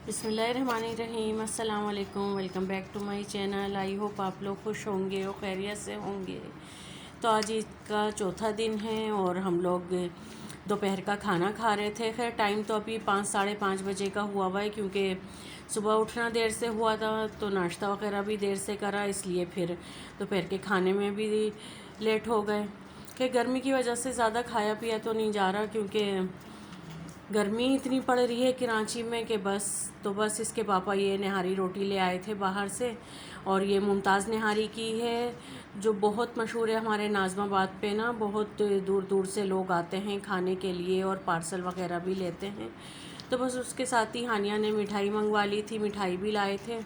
बिस्मिल्लाहिर्रहमानिर्रहीम। अस्सलाम वालेकुम। Welcome back to my channel. I hope आप लोग खुश होंगे और खैरियत से होंगे। तो आज ईद का चौथा दिन है और हम लोग दोपहर का खाना खा रहे थे। खैर टाइम तो अभी 5 साढ़े 5 बजे का हुआ है, क्योंकि सुबह उठना देर से हुआ था तो नाश्ता वगैरह भी देर से करा, इसलिए फिर दोपहर के खाने में भी लेट हो गए। कि गर्मी की वजह से ज़्यादा खाया पिया तो नहीं जा रहा, क्योंकि गर्मी इतनी पड़ रही है कराची में कि बस इसके पापा ये निहारी रोटी ले आए थे बाहर से, और ये मुमताज़ निहारी की है जो बहुत मशहूर है हमारे नाज़माबाद पे ना। बहुत दूर दूर से लोग आते हैं खाने के लिए और पार्सल वगैरह भी लेते हैं। तो बस उसके साथ ही हानिया ने मिठाई मंगवा ली थी, मिठाई भी लाए थे।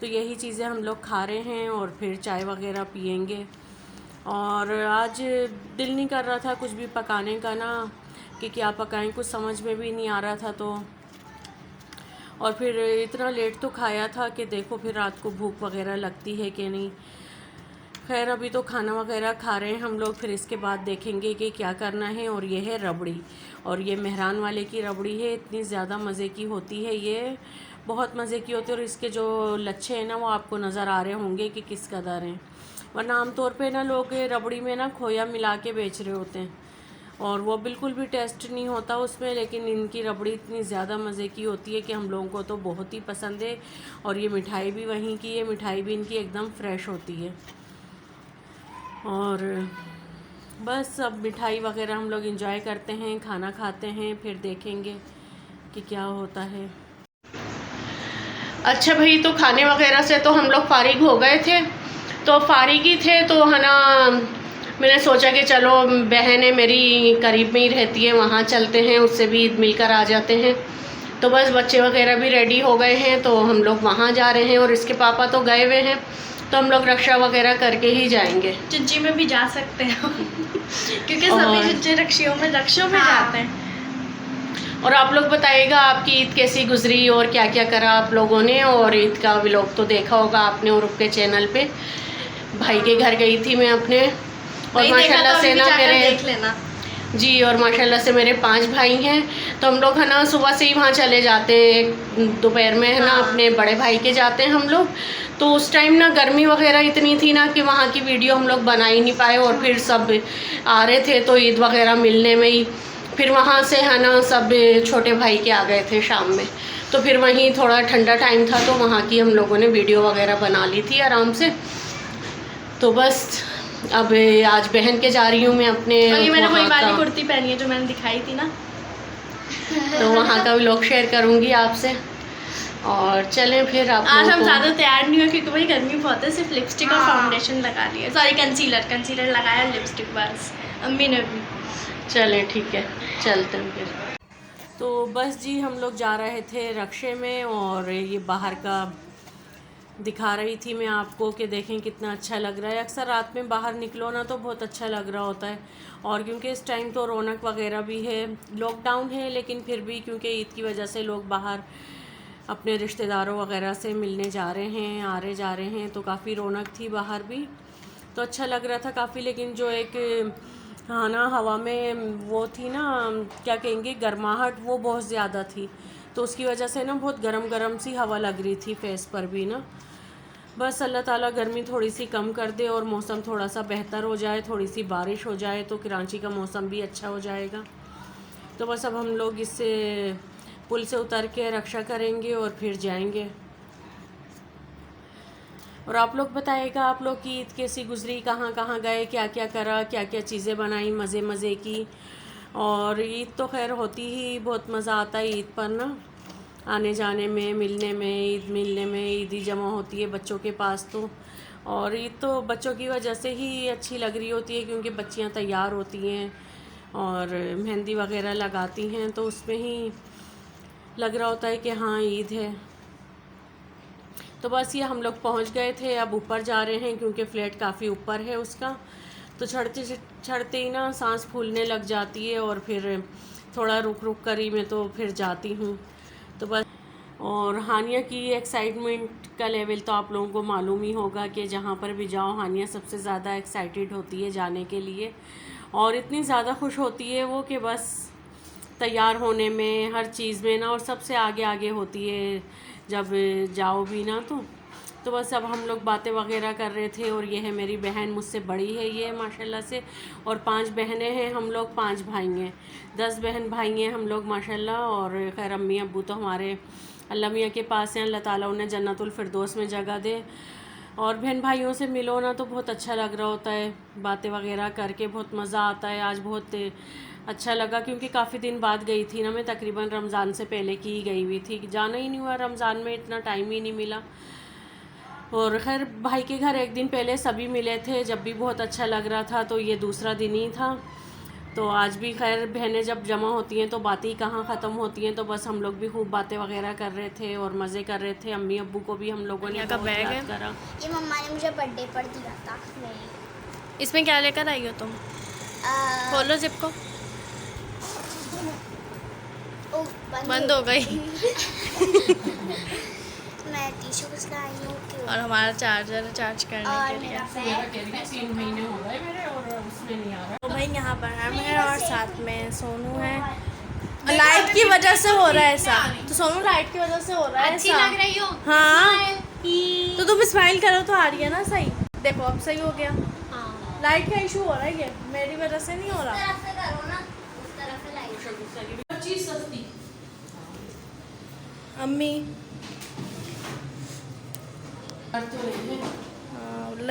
तो यही चीज़ें हम लोग खा रहे हैं और फिर चाय वगैरह पियेंगे। और आज दिल नहीं कर रहा था कुछ भी पकाने का ना, कि क्या पकाएं, कुछ समझ में भी नहीं आ रहा था। तो और फिर इतना लेट तो खाया था कि देखो फिर रात को भूख वगैरह लगती है कि नहीं। खैर अभी तो खाना वगैरह खा रहे हैं हम लोग, फिर इसके बाद देखेंगे कि क्या करना है। और ये है रबड़ी, और ये मेहरान वाले की रबड़ी है। इतनी ज़्यादा मज़े की होती है ये, बहुत मज़े की होती है। और इसके जो लच्छे हैं ना वो आपको नज़र आ रहे होंगे कि किस कदर हैं, वरना आमतौर पे ना लोग रबड़ी में ना खोया मिला के बेच रहे होते हैं और वो बिल्कुल भी टेस्ट नहीं होता उसमें। लेकिन इनकी रबड़ी इतनी ज़्यादा मज़े की होती है कि हम लोगों को तो बहुत ही पसंद है। और ये मिठाई भी वहीं की है, मिठाई भी इनकी एकदम फ्रेश होती है। और बस अब मिठाई वगैरह हम लोग इंजॉय करते हैं, खाना खाते हैं, फिर देखेंगे कि क्या होता है। अच्छा भाई, तो खाने वगैरह से तो हम लोग फारिग हो गए थे। तो फारिग ही थे तो है ना, मैंने सोचा कि चलो बहन है मेरी करीब में ही रहती है, वहाँ चलते हैं, उससे भी मिलकर आ जाते हैं। तो बस बच्चे वगैरह भी रेडी हो गए हैं तो हम लोग वहाँ जा रहे हैं। और इसके पापा तो गए हुए हैं, तो हम लोग रक्षा वगैरह करके ही जाएंगे। चुच्ची में भी जा सकते हैं क्योंकि सभी चुच्चे रक्षों में जाते हैं। और आप लोग बताइएगा आपकी ईद कैसी गुजरी और क्या क्या करा आप लोगों ने। और ईद का व्लॉग तो देखा होगा आपने और के चैनल पे। भाई के घर गई थी मैं अपने, और माशाल्लाह से ना मेरे देख लेना जी, और माशाल्लाह से मेरे 5 भाई हैं। तो हम लोग है ना सुबह से ही वहाँ चले जाते हैं, दोपहर में है ना अपने बड़े भाई के जाते हैं हम लोग। तो उस टाइम ना गर्मी वगैरह इतनी थी ना कि वहाँ की वीडियो हम लोग बना ही नहीं पाए। और फिर सब आ रहे थे तो ईद वगैरह मिलने में ही फिर वहाँ से है ना सब छोटे भाई के आ गए थे शाम में। तो फिर वहीं थोड़ा ठंडा टाइम था तो वहाँ की हम लोगों ने वीडियो वगैरह बना ली थी आराम से। तो बस अब आज बहन के जा रही हूँ मैं अपने, मैंने वही वाली कुर्ती पहनी है जो मैंने दिखाई थी ना तो वहाँ का व्लॉग शेयर करूँगी आपसे। और चलें फिर आप आज हम ज़्यादा तैयार नहीं हुए क्योंकि भाई गर्मी बहुत है, सिर्फ लिपस्टिक और फाउंडेशन लगा लिया, सॉरी कंसीलर लगाया, लिपस्टिक बस। अम्मी ने भी। चलें ठीक है, चलते हैं फिर। तो बस जी हम लोग जा रहे थे रक्षे में, और ये बाहर का दिखा रही थी मैं आपको कि देखें कितना अच्छा लग रहा है। अक्सर रात में बाहर निकलो ना तो बहुत अच्छा लग रहा होता है। और क्योंकि इस टाइम तो रौनक वगैरह भी है, लॉकडाउन है लेकिन फिर भी क्योंकि ईद की वजह से लोग बाहर अपने रिश्तेदारों वगैरह से मिलने जा रहे हैं, आ रहे जा रहे हैं, तो काफ़ी रौनक थी बाहर भी, तो अच्छा लग रहा था काफ़ी। लेकिन जो एक हाँ ना हवा में वो थी ना, क्या कहेंगे, गर्माहट, वो बहुत ज़्यादा थी। तो उसकी वजह से ना बहुत गरम गरम सी हवा लग रही थी फेस पर भी ना। बस अल्लाह ताला गर्मी थोड़ी सी कम कर दे और मौसम थोड़ा सा बेहतर हो जाए, थोड़ी सी बारिश हो जाए तो कराची का मौसम भी अच्छा हो जाएगा। तो बस अब हम लोग इससे पुल से उतर के रक्षा करेंगे और फिर जाएंगे। और आप लोग बताइएगा आप लोग की ईद कैसी गुजरी, कहाँ कहाँ गए, क्या क्या करा, क्या क्या चीज़ें बनाई मज़े मज़े की। और ईद तो खैर होती ही बहुत मज़ा आता है ईद पर ना, आने जाने में, मिलने में, ईद मिलने में, ईद ही जमा होती है बच्चों के पास तो। और ईद तो बच्चों की वजह से ही अच्छी लग रही होती है, क्योंकि बच्चियां तैयार होती हैं और मेहंदी वगैरह लगाती हैं, तो उसमें ही लग रहा होता है कि हाँ ईद है। तो बस ये हम लोग पहुंच गए थे, अब ऊपर जा रहे हैं क्योंकि फ्लैट काफ़ी ऊपर है उसका। तो चढ़ते चढ़ते ही ना सांस फूलने लग जाती है, और फिर थोड़ा रुक रुक कर ही मैं तो फिर जाती हूँ। तो बस, और हानिया की एक्साइटमेंट का लेवल तो आप लोगों को मालूम ही होगा कि जहाँ पर भी जाओ हानिया सबसे ज़्यादा एक्साइटेड होती है जाने के लिए। और इतनी ज़्यादा खुश होती है वो कि बस तैयार होने में, हर चीज़ में ना, और सबसे आगे आगे होती है जब जाओ भी ना। तो बस अब हम लोग बातें वगैरह कर रहे थे। और ये है मेरी बहन, मुझसे बड़ी है ये माशाल्लाह से, और 5 बहनें हैं हम लोग, 5 भाई हैं, 10 बहन भाई हैं हम लोग माशाल्लाह। और खैर अम्मी अब्बू तो हमारे अल्लाह मियाँ के पास हैं, अल्लाह ताला उन्हें जन्नतुल फिरदौस में जगह दे। और बहन भाइयों से मिलो ना तो बहुत अच्छा लग रहा होता है, बातें वगैरह करके बहुत मज़ा आता है। आज बहुत अच्छा लगा क्योंकि काफ़ी दिन बाद गई थी ना मैं, तकरीबन रमज़ान से पहले की ही गई हुई थी, जाना ही नहीं हुआ, रमज़ान में इतना टाइम ही नहीं मिला। और खैर भाई के घर एक दिन पहले सभी मिले थे, जब भी बहुत अच्छा लग रहा था, तो ये दूसरा दिन ही था। तो आज भी खैर बहनें जब जमा होती हैं तो बातें ही कहाँ ख़त्म होती हैं। तो बस हम लोग भी खूब बातें वगैरह कर रहे थे और मज़े कर रहे थे। अम्मी अब्बू को भी हम लोगों ने बहुत याद करा। ये मम्मा ने मुझे बर्थडे पर दिया था। इसमें क्या लेकर आई हो तुम? खोलो जिप को। बंद हो गई। मैं टिश्यू लाई हूँ। और हमारा चार्जर चार्ज करने के लिए। 3 महीने हो गए मेरे और उसमें नहीं आ रहा। तो भाई यहाँ पर हम हैं और साथ में सोनू है। लाइट की वजह से हो रहा है ऐसा। तो सोनू लाइट की वजह से हो रहा है अच्छी ऐसा। लग रही हो। हाँ तो तुम स्माइल करो तो आ रही है ना सही। देखो अब सही हो गया। हाँ। लाइट का इशू हो रहा है, ये मेरी वजह से नहीं हो रहा। उस तरफ से करो ना, उस तरफ से लाइट। चीज़ सस्ती। अम्मी तो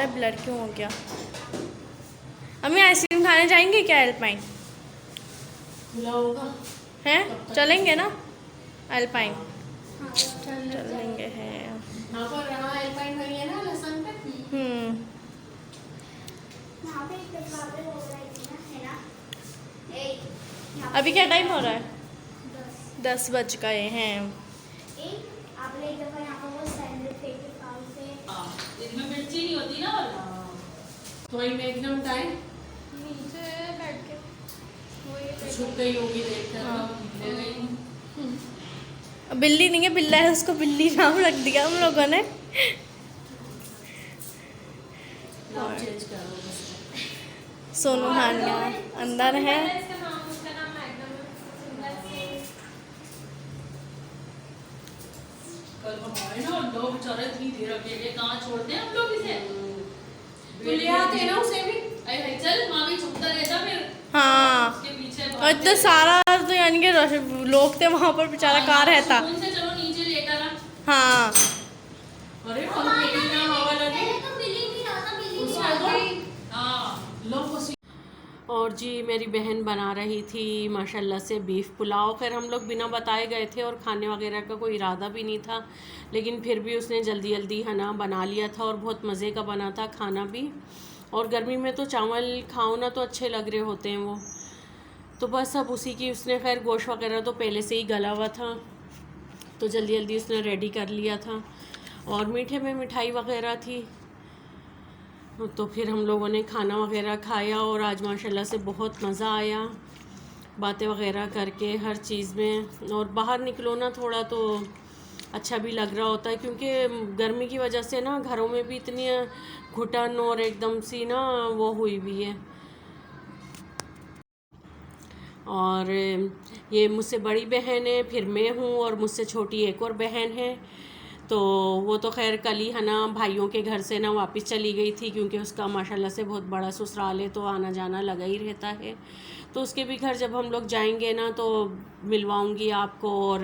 ब्लड क्यों हो गया? अम्मी आइसक्रीम खाने जाएंगे क्या एल्पाइन? बुलाओगा हैं चलेंगे ना एल्पाइन? चलेंगे हैं। यहाँ पर एल्पाइन बनी है ना लहसन पे। यहाँ पे एक दफा पे हो रहा है ना, ए अभी क्या टाइम हो रहा है? 10 10 बज गए हैं। आपने एक दफा यहाँ पर वो सैंडविच फेंक के पाल से इसमें मिर्ची नहीं होती ना। तो ही एकदम टाइम नीचे बैठ के वो ये छुप गई होगी देखकर। ले गई। बिल्ली नहीं है, बिल्ला है, उसको बिल्ली नाम रख दिया हम लोगों ने। नाम चेंज करो। सोनू हानिया अंदर है। कल हमारे ना लोग बेचारे इतनी देर अकेले कहाँ छोड़ते हैं हम लोग इसे। तो ले आते ना उसे भी। अरे चल माँ भी छुपता रहता फिर। हाँ उसके पीछे और इतना सारा तो यानी कि लोग थे वहाँ पर, बेचारा कहाँ रहता। सुकून से चलो नीचे लेकर आ। हाँ अरे पंखे ना हवा लगे। तो बिल्ली नहीं रहा था, बिल्ली उसको आ तो गई। और जी मेरी बहन बना रही थी माशाल्लाह से बीफ पुलाव। खैर हम लोग बिना बताए गए थे और खाने वगैरह का कोई इरादा भी नहीं था, लेकिन फिर भी उसने जल्दी जल्दी है ना बना लिया था और बहुत मज़े का बना था खाना भी। और गर्मी में तो चावल खाओ ना तो अच्छे लग रहे होते हैं वो। तो बस अब उसी की उसने खैर गोश्त वगैरह तो पहले से ही गला हुआ था, तो जल्दी जल्दी उसने रेडी कर लिया था। और मीठे में मिठाई वगैरह थी। तो फिर हम लोगों ने खाना वगैरह खाया और आज माशाल्लाह से बहुत मज़ा आया बातें वगैरह करके हर चीज़ में। और बाहर निकलो ना थोड़ा तो अच्छा भी लग रहा होता है, क्योंकि गर्मी की वजह से ना घरों में भी इतनी घुटन और एकदम सी ना वो हुई हुई है। और ये मुझसे बड़ी बहन है, फिर मैं हूँ और मुझसे छोटी एक और बहन है। तो वो तो खैर कल ही है ना भाइयों के घर से ना वापस चली गई थी, क्योंकि उसका माशाल्लाह से बहुत बड़ा ससुराल है, तो आना जाना लगा ही रहता है। तो उसके भी घर जब हम लोग जाएंगे ना तो मिलवाऊंगी आपको और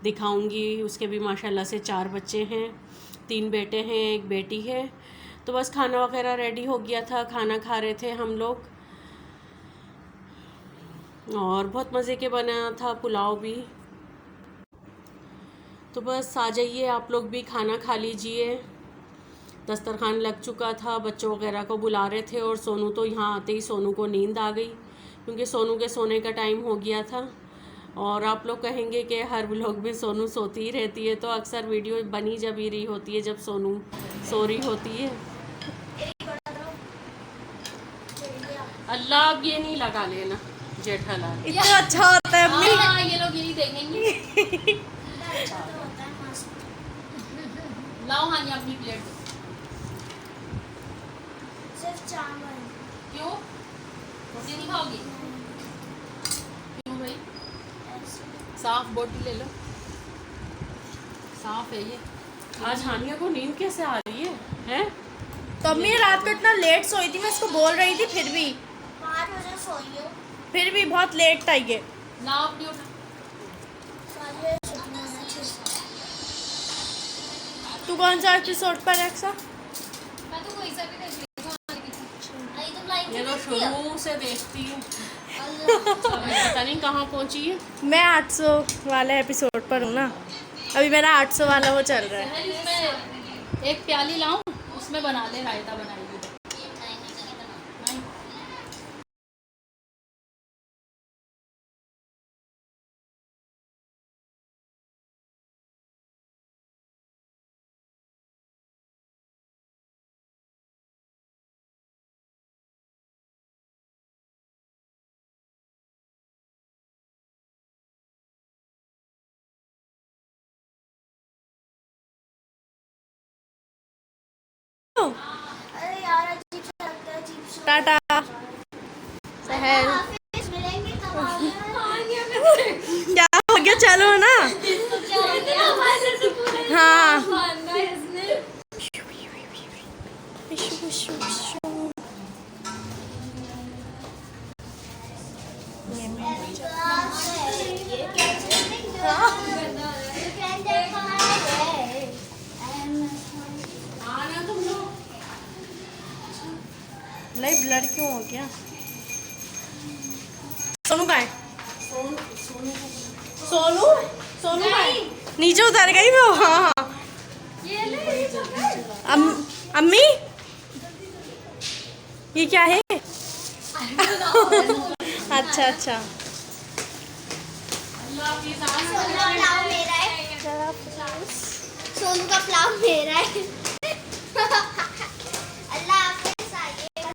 दिखाऊंगी। उसके भी माशाल्लाह से 4 बच्चे हैं, 3 बेटे हैं, 1 बेटी है। तो बस खाना वगैरह रेडी हो गया था, खाना खा रहे थे हम लोग और बहुत मज़े के बना था पुलाव भी। तो बस आ जाइए आप लोग भी खाना खा लीजिए। दस्तरखान लग चुका था, बच्चों वगैरह को बुला रहे थे। और सोनू तो यहाँ आते ही सोनू को नींद आ गई, क्योंकि सोनू के सोने का टाइम हो गया था। और आप लोग कहेंगे कि हर व्लॉग में सोनू सोती ही रहती है, तो अक्सर वीडियो बनी जब ही रही होती है जब सोनू सो रही होती है। अल्लाह अब ये नहीं लगा लेना जेठालाल, इतना अच्छा होता है अम्मी। हाँ ये लोग यही देखेंगे। लाओ हाँ अपनी प्लेट सिर्फ चावल। क्यों रोटी नहीं खाओगी? क्यों भाई? साफ बोटी ले लो, साफ है ये। आज हानिया को नींद कैसे आ रही है हैं? तो अम्मी रात को इतना लेट सोई थी, मैं इसको बोल रही थी, फिर भी 5 बजे सोई हूँ। फिर भी बहुत लेट था ये। ना अपनी उठा। 5 बजे सोना है 6 तू कौन सा एपिसोड पर है अक्सा? मैं तो वही सब ही देख रही हूँ। नहीं तुम लाइन ये तो देखती हो? शुरू से देखती हूँ, अल्लाह। पता नहीं कहाँ पहुँची है। मैं 800 वाले एपिसोड पर हूँ ना, अभी मेरा 800 वाला वो चल रहा है। इसमें एक प्याली लाऊं, उसमें बना ले, रायता बनाएगी। नहीं। अरे यार अजीब सा लगता है, अजीब सा। टाटा सहल। हाफिज, मिलेंगे कब आओगे? क्या हो गया, चलो ना। क्या हो गया? हाँ लाइव ब्लर क्यों हो गया? सोनू का है? सोनू सोनू का है? नीचे उतर गई वो। हाँ हाँ। अम्मी ये क्या है? अच्छा अच्छा। सोनू का प्लाव मेरा है।